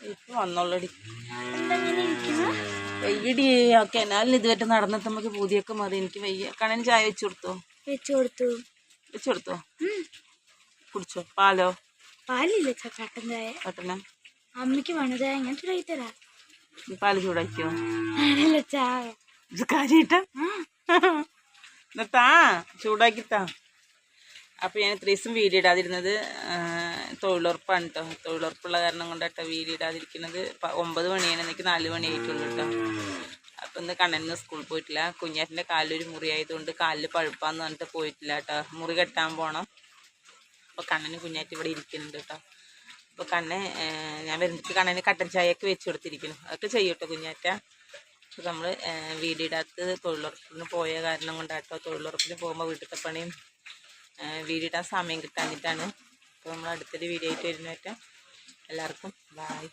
ഇപ്പൊ വന്നോളടി വയ്യടി. ഓക്കെ എന്നാലും ഇതുവരെ നടന്നിട്ട് നമുക്ക് പൂതിയൊക്കെ മതി. എനിക്ക് വയ്യ. കണ്ണന് ചായ വെച്ചു കൊടുത്തോ കുടിച്ചോ? പാലോ? പാലില്ല കട്ടൻ ചായ. കട്ടന അമ്മയ്ക്ക് വേണ ചായ ഞാൻ ചൂടാക്കി തരാം. പാല് ചൂടാക്കിയോ? ചായ കാര്യട്ട താ ചൂടാക്കിത്താ. അപ്പോൾ ഞാൻ ഇത്ര ദിവസം വീഡിയോ ഇടാതിരുന്നത് തൊഴിലുറപ്പാണ് കേട്ടോ. തൊഴിലുറപ്പുള്ള കാരണം കൊണ്ടാട്ടോ വീഡിയോ ഇടാതിരിക്കുന്നത്. 9 മണിയാണ്, എനിക്ക് 4 മണി ആയിട്ടുള്ളൂ കേട്ടോ. അപ്പം ഇന്ന് കണ്ണന് സ്കൂളിൽ പോയിട്ടില്ല. കുഞ്ഞാറ്റിൻ്റെ കാലിലൊരു മുറി ആയതുകൊണ്ട് കാലിൽ പഴുപ്പാന്ന് പറഞ്ഞിട്ട് പോയിട്ടില്ല കേട്ടോ. മുറി കെട്ടാൻ പോകണം. അപ്പോൾ കണ്ണന് കുഞ്ഞാറ്റി ഇവിടെ ഇരിക്കുന്നുണ്ട് കേട്ടോ. അപ്പോൾ ഞാൻ വരുന്നിട്ട് കണ്ണന് കട്ടൻ ചായയൊക്കെ വെച്ച് കൊടുത്തിരിക്കുന്നു. അതൊക്കെ ചെയ്യട്ടോ കുഞ്ഞാറ്റ. അപ്പോൾ നമ്മൾ വീഡിയോ ഇടാത്തത് തൊഴിലുറപ്പിന് പോയ കാരണം കൊണ്ടാട്ടോ. തൊഴിലുറപ്പിന് പോകുമ്പോൾ വീട്ടിലത്തെ പണിയും വീഡിയോ ഇടാൻ സമയം കിട്ടാഞ്ഞിട്ടാണ്. അപ്പോൾ നമ്മൾ അടുത്തൊരു വീഡിയോ ആയിട്ട് വരുന്നേറ്റ. എല്ലാവർക്കും ബൈ.